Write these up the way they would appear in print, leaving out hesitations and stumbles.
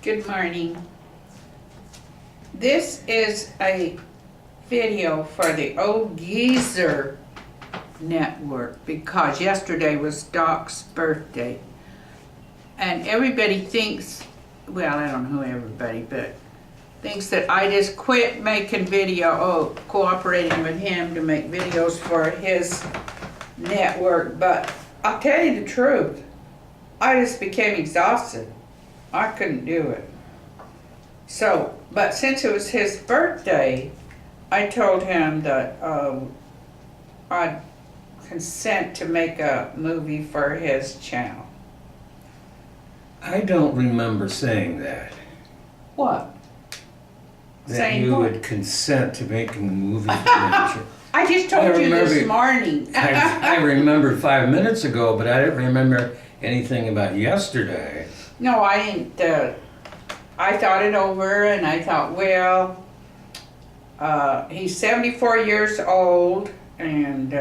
Good morning. This is a video for the Old Geezer Network because yesterday was Doc's birthday. And everybody thinks, well, I don't know everybody, but thinks that I just quit making cooperating with him to make videos for his network. But I'll tell you the truth, I just became exhausted. I couldn't do it. So, but since it was his birthday, I told him that I'd consent to make a movie for his channel. I don't remember saying that. What? That Saying you what? would consent to making a movie for him. I just told you this morning. I remembered 5 minutes ago, but I didn't remember anything about yesterday. No, I didn't. I thought it over and I thought, well, he's 74 years old and...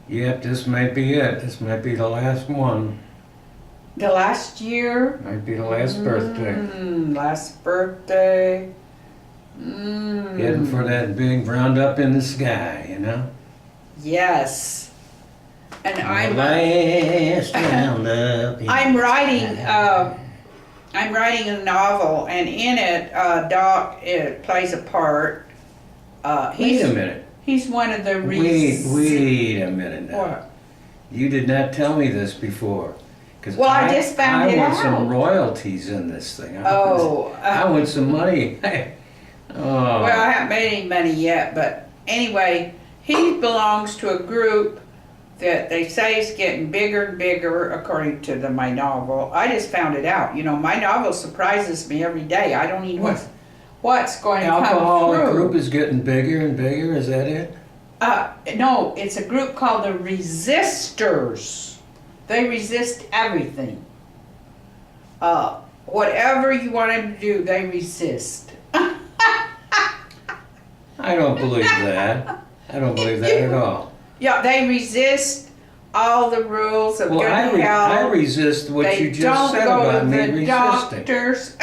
Yep, this might be it. This might be the last one. The last year? Might be the last birthday. Last birthday. Heading for that big roundup in the sky, you know? Yes. And I'm last roundup. I'm writing a novel, and in it, Doc plays a part. Wait a minute. He's one of the Wait a minute now. What? You did not tell me this before. Well, I just found it out. I want some royalties in this thing. I want some money. Well, I haven't made any money yet, but anyway, he belongs to a group that they say is getting bigger and bigger according to my novel. I just found it out. You know, my novel surprises me every day. I don't even know what's going to come through. Alcoholic group is getting bigger and bigger, is that it? No, it's a group called the Resistors. They resist everything. Whatever you want them to do, they resist. I don't believe that. I don't believe that at all. Yeah, they resist all the rules of good health. I resist what you just said about me resisting. Doctors.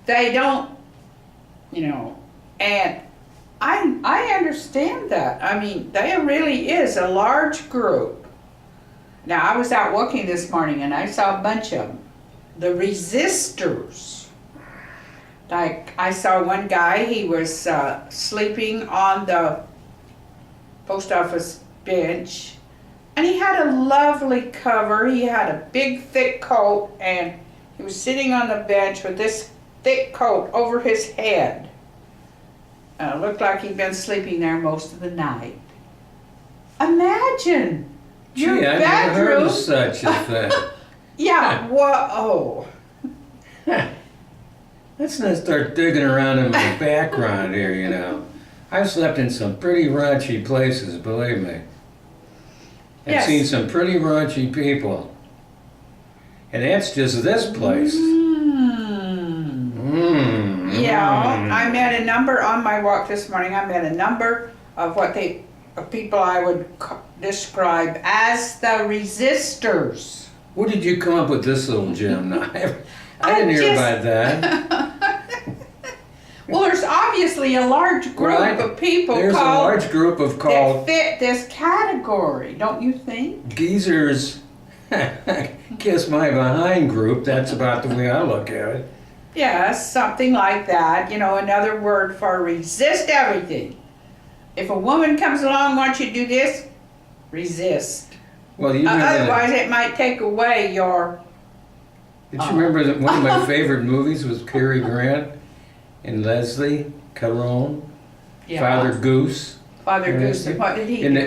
They don't, you know, and I understand that. I mean, there really is a large group. Now, I was out walking this morning and I saw a bunch of them. The resistors. Like, I saw one guy, he was sleeping on the post office bench, and he had a lovely cover. He had a big, thick coat, and he was sitting on the bench with this thick coat over his head. Looked like he'd been sleeping there most of the night. Imagine your Gee, bedroom. I never heard of such a thing. Yeah, whoa. Let's not start digging around in my background here, you know. I've slept in some pretty raunchy places, believe me. I've seen some pretty raunchy people. And that's just this place. Yeah, I met a number on my walk this morning. I met a number of people I would describe as the resistors. Where did you come up with this little gem now? I didn't hear about that. Well, there's obviously a large group of people that fit this category, don't you think? Geezers kiss my behind group. That's about the way I look at it. Yes, something like that. You know, another word for resist everything. If a woman comes along, wants you to do this, resist. Well, you otherwise, it might take away your... Did you remember that one of my favorite movies was Cary Grant and Leslie Caron, Father Goose? Father Goose, and what did he do? In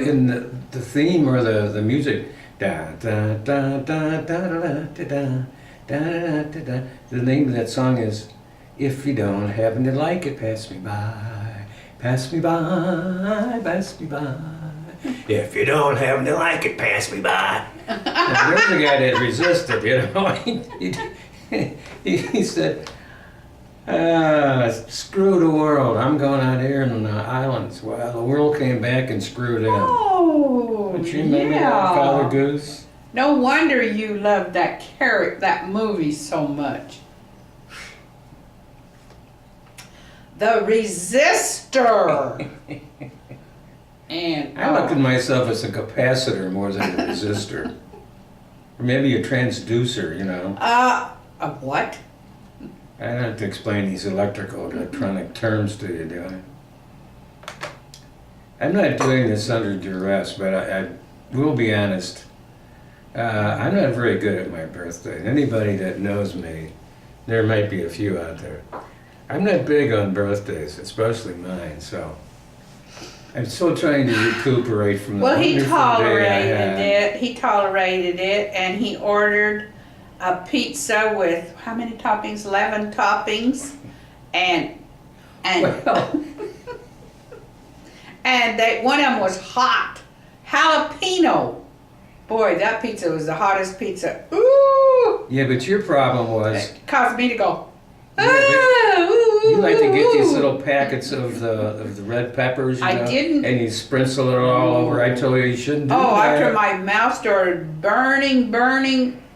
the theme or the music, da da da da da da da da da da da. The name of that song is "If You Don't Happen to Like It, Pass Me By, Pass Me By, Pass Me By. If you don't happen to like it, pass me by." Now, there's a guy that resisted, you know. He said, screw the world. I'm going out here in the islands. Well, the world came back and screwed him. Oh, Don't you remember that, Father Goose? No wonder you loved that movie so much. the resistor. And I look at myself as a capacitor more than a resistor. Or maybe a transducer, you know. A what? I don't have to explain these electrical, electronic terms to you, do I? I'm not doing this under duress, but I will be honest. I'm not very good at my birthday. Anybody that knows me, there might be a few out there. I'm not big on birthdays, especially mine, so I'm still trying to recuperate from the Well, he wonderful day I tolerated had. it. He tolerated it, and he ordered a pizza with how many toppings? 11 toppings, and Well, and one of them was hot, jalapeno. Boy, that pizza was the hottest pizza. Ooh! yeah, but your problem was It caused me to go. Yeah, but "Ah, ooh, you like to get these ooh." little packets of the red peppers, you I know, didn't. and you sprinkle it all over. I told you you shouldn't do Oh, that. after my mouth started burning,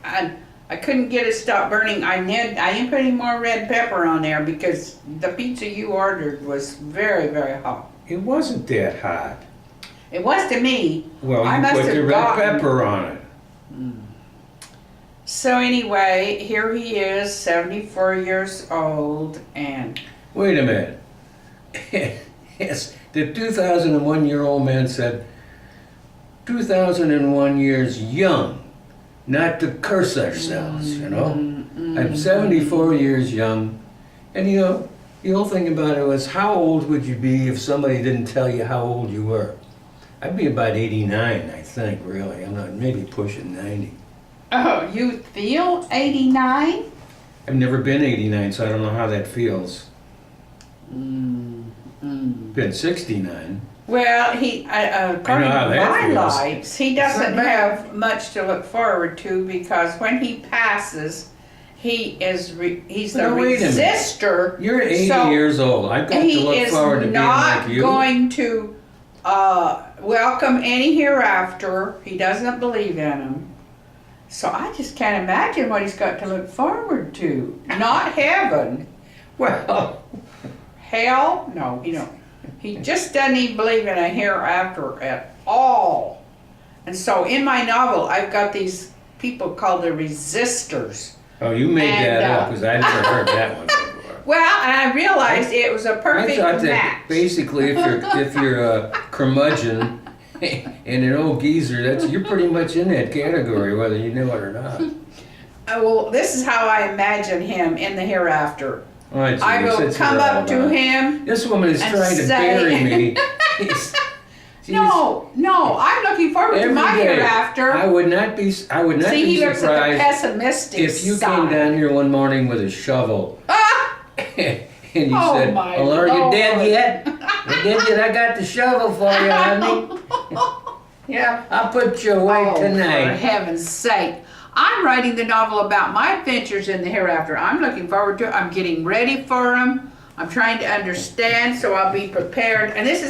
and I couldn't get it to stop burning. I didn't put any more red pepper on there because the pizza you ordered was very, very hot. It wasn't that hot. It was to me. Well, I you must put have the red gotten- pepper on it. So anyway, here he is, 74 years old, and Wait a minute. Yes, the 2001-year-old man said, 2001 years young, not to curse ourselves, you know? I'm 74 years young, and you know, the whole thing about it was, how old would you be if somebody didn't tell you how old you were? I'd be about 89, I think, really. I'm not, maybe pushing 90. oh, you feel 89? I've never been 89, so I don't know how that feels. Been 69. Well, he, according how to that my feels. lights, he doesn't not bad. have much to look forward to because when he passes, he's the Well, wait a minute. resistor. You're 80 So years old. I've got to he look is forward to being not like you. going to welcome any hereafter. He doesn't believe in him. So I just can't imagine what he's got to look forward to. Not heaven. Well, Hell? No, he don't. He just doesn't even believe in a hereafter at all. And so in my novel, I've got these people called the resistors. oh, you made And, that up because I never heard that one before. Well, and I realized it was a I perfect thought that match. basically, if you're a curmudgeon and an old geezer, you're pretty much in that category, whether you know it or not. Well, this is how I imagine him in the hereafter. All right, so I this will is come all up to about. him. This woman is and trying to say- bury me. She's- No, I'm looking forward to Every my day. hereafter. I would not be See, he looks at the surprised pessimistic if you side. came down here one morning with a shovel Ah! and you Oh, said, my "Well, are you Lord. dead yet? You dead yet? I got the shovel for you, honey. Yeah. I'll put you away Oh, for tonight." heaven's sake. I'm writing the novel about my adventures in the hereafter. I'm looking forward to it. I'm getting ready for them. I'm trying to understand so I'll be prepared. And this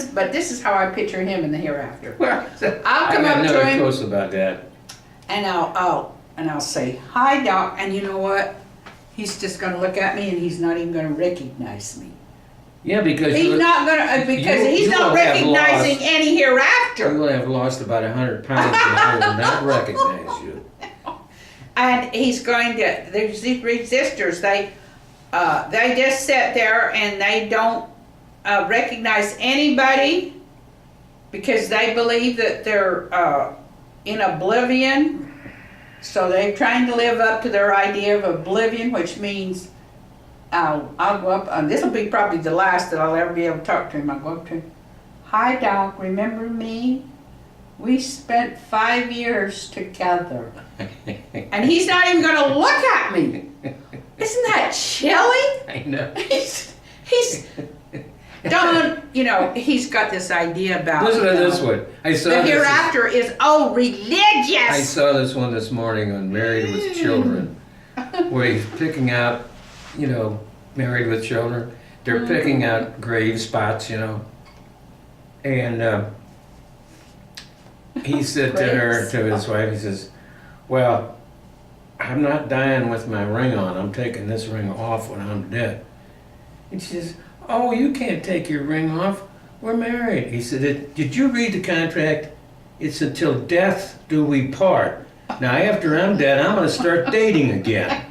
is how I picture him in the hereafter. Well, I'll come I got up to another him. close about that. And I'll say, "Hi, Doc," and you know what? He's just gonna look at me and he's not even gonna recognize me. Yeah, because He's you not gonna, because you he's not will have recognizing lost- any hereafter. will have lost about 100 pounds and I will not recognize you. And he's going to, there's these resistors, they just sit there and they don't recognize anybody because they believe that they're in oblivion. So they're trying to live up to their idea of oblivion, which means I'll go up, and this will be probably the last that I'll ever be able to talk to him. I'll go up to him. "Hi, Doc, remember me? We spent 5 years together." And he's not even going to look at me. Isn't that chilly? I know. He's done, he's got this idea about Listen to this one. I saw the this. hereafter is, religious. I saw this one this morning on Married with Children, where he's picking out, Married with Children. They're picking out grave spots, and he said to his wife, he says, "Well, I'm not dying with my ring on. I'm taking this ring off when I'm dead." And she says, Oh, you can't take your ring off. We're married. He said, did you read the contract? It's until death do we part. Now, after I'm dead, I'm going to start dating again.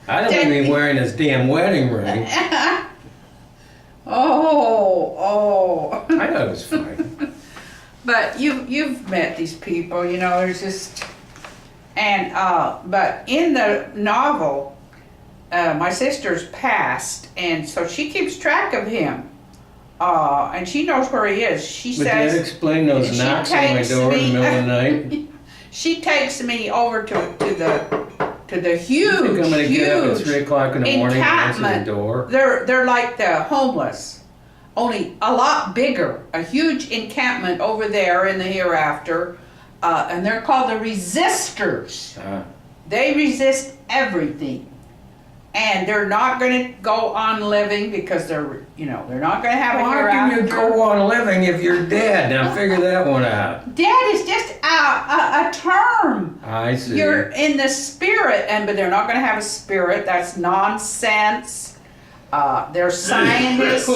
I don't want to be wearing this damn wedding ring. Oh. I thought it was fine. But you've met these people, you know, there's just, and, but in the novel, my sister's passed, and so she keeps track of him. And she knows where he is. She But says. that explain those knocks on my door in the middle of the night? She takes me over to the huge, You think I'm gonna get up at 3 o'clock in the morning and answer the encampment. door? They're like the homeless, only a lot bigger. A huge encampment over there in the hereafter, and they're called the resistors. They resist everything. And they're not going to go on living because they're not going to have a How hereafter. can you go on living if you're dead? Now figure that one out. Dead is just a term. I see. You're in the spirit, but they're not going to have a spirit. That's nonsense. They're scientists,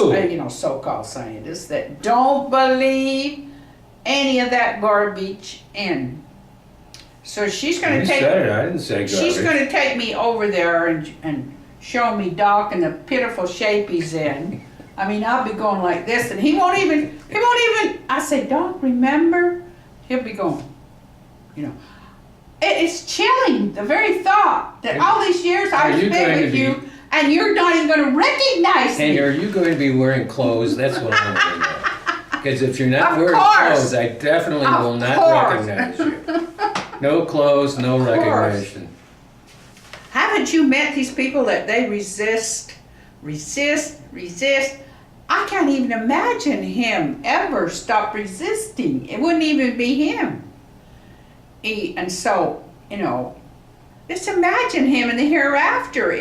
so-called scientists that don't believe any of that garbage in. So she's going to You take. said it. I didn't say garbage. She's going to take me over there and show me Doc in the pitiful shape he's in. I mean, I'll be going like this, and he won't even. I say, Doc, remember? He'll be going. It's chilling. The very thought that all these years I've spent with you, and you're not even going to recognize me. And are you going to be wearing clothes? That's what I want to know. Because if you're not Of wearing course. clothes, I definitely Of will not course. recognize you. No clothes, no Of course. recognition. Haven't you met these people that they resist? I can't even imagine him ever stop resisting. It wouldn't even be him. And so, just imagine him in the hereafter.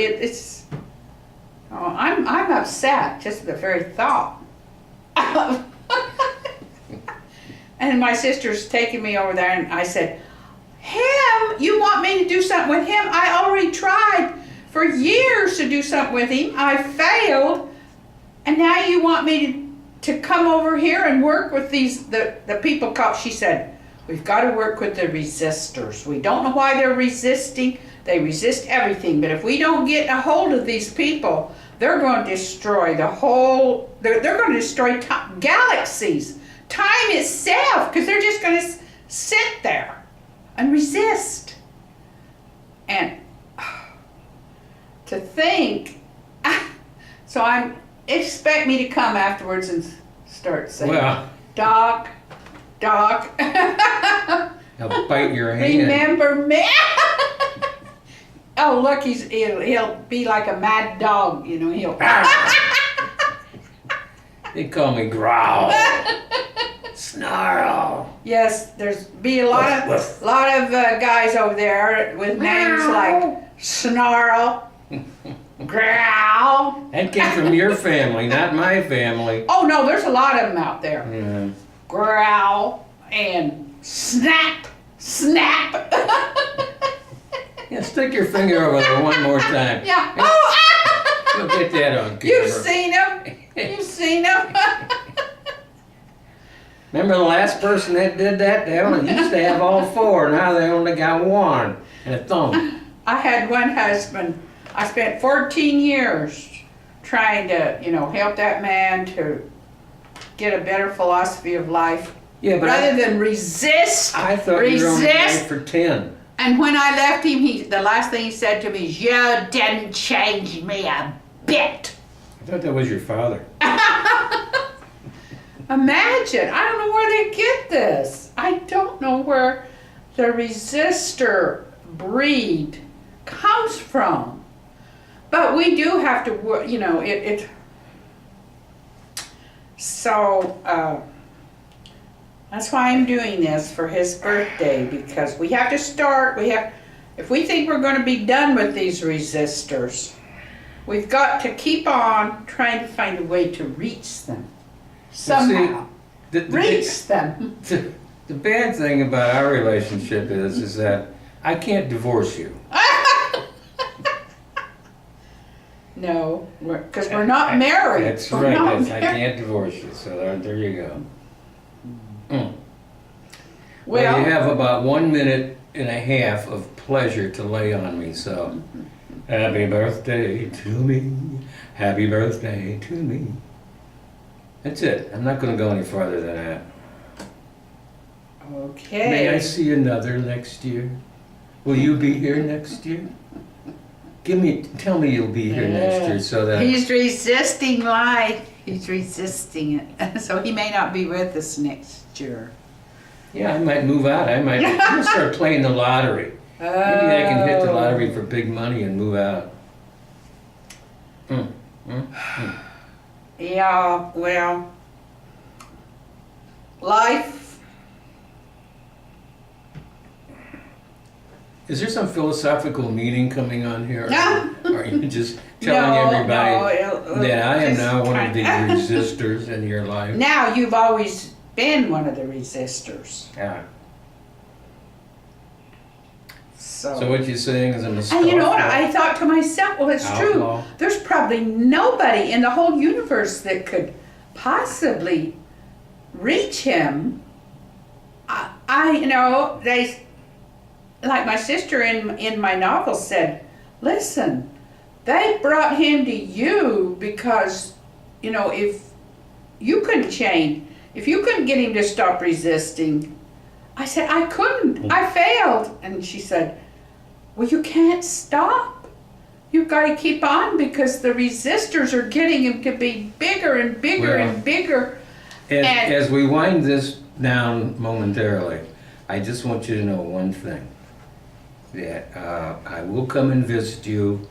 I'm upset just the very thought. And my sister's taking me over there, and I said, him? You want me to do something with him? I already tried for years to do something with him. I failed. And now you want me to come over here and work with the people called, she said, we've got to work with the resistors. We don't know why they're resisting. They resist everything. But if we don't get a hold of these people, they're going to destroy the whole, they're going to destroy galaxies, time itself, because they're just going to sit there and resist. And to think, so expect me to come afterwards and start saying, Well, Doc, I'll bite your hand. remember me? Oh, look, he'll be like a mad dog, he'll. They call me Growl. Snarl. Yes, there's be a lot of guys over there with names like Snarl, Growl. That came from your family, not my family. Oh no, there's a lot of them out there. Yeah. Growl and Snap. Yeah, stick your finger over there one more time. Yeah. Oh, You'll get that on camera. you've seen them. You've seen them. Remember the last person that did that? They only used to have all four. Now they only got one and a thumb. I had one husband. I spent 14 years trying to, help that man to get a better philosophy of life. Yeah, but rather than resist. I thought you were only married for 10. And when I left him, the last thing he said to me is, "You didn't change me a bit." I thought that was your father. Imagine, I don't know where they get this. I don't know where the resistor breed comes from. But we do have to, So, that's why I'm doing this for his birthday, because we have to start, if we think we're going to be done with these resistors, we've got to keep on trying to find a way to reach them. Somehow. Reach them. The bad thing about our relationship is that I can't divorce you. No, because we're not married. That's We're right. not I married. can't divorce you. So there you go. Mm. Well, Well, you have about 1 minute and a half of pleasure to lay on me. So, happy birthday to me. Happy birthday to me. That's it. I'm not going to go any farther than that. okay. May I see another next year? Will you be here next year? Tell me you'll be here next year so that. He's resisting life. He's resisting it. So he may not be with us next year. Yeah, I might move out. I'm gonna start playing the lottery. Maybe I can hit the lottery for big money and move out. Yeah, well, life. Is there some philosophical meaning coming on here? No. Or are you just telling everybody no, that I am just now one of the kind- resistors in your life? Now you've always been one of the resistors. Yeah. So So what you're saying is I'm a and you know what? scofflaw, I thought to myself, well, it's true. outlaw. There's probably nobody in the whole universe that could possibly reach him. You know, like my sister in my novel said, listen, they brought him to you because, you know, if you couldn't change, if you couldn't get him to stop resisting. I said, I couldn't. I failed. And she said, well, you can't stop. You've got to keep on because the resistors are getting him to be bigger and bigger Well, and bigger. As we wind this down momentarily, I just want you to know one thing. That I will come and visit you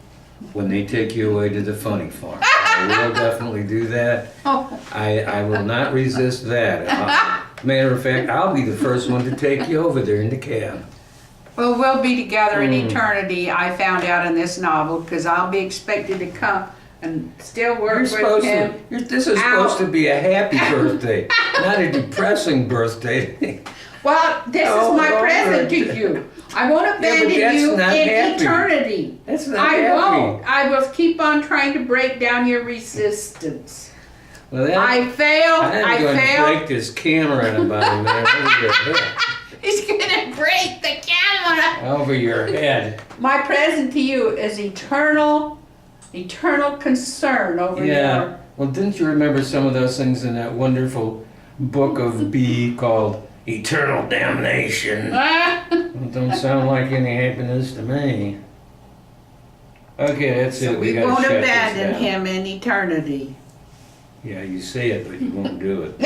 when they take you away to the funny farm. I will definitely do that. Oh, I will not resist that. Matter of fact, I'll be the first one to take you over there in the cab. well, we'll be together in eternity, I found out in this novel, because I'll be expected to come and still work with him. This is supposed to be a happy birthday, not a depressing birthday. Well, this Oh, is my Lord. present to you. I won't abandon that's you in not happy. eternity. That's not I happy. won't. I will keep on trying to break down your resistance. Well, I failed. I'm I going to failed. break this camera in about a minute over your head. He's gonna break the camera. Over your head. My present to you is eternal concern over Yeah. Well, didn't you remember some of those things in that wonderful book of B called Eternal Damnation? your. Well, don't sound like any happiness to me. Okay, that's So it. we gotta won't shut this abandon down. him in eternity. Yeah, you say it, but you won't do it.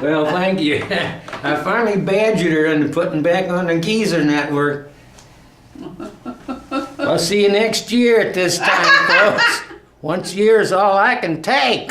Well, thank you. I finally badgered her into putting back on the Geezer Network. I'll see you next year at this time, folks. Once a year is all I can take.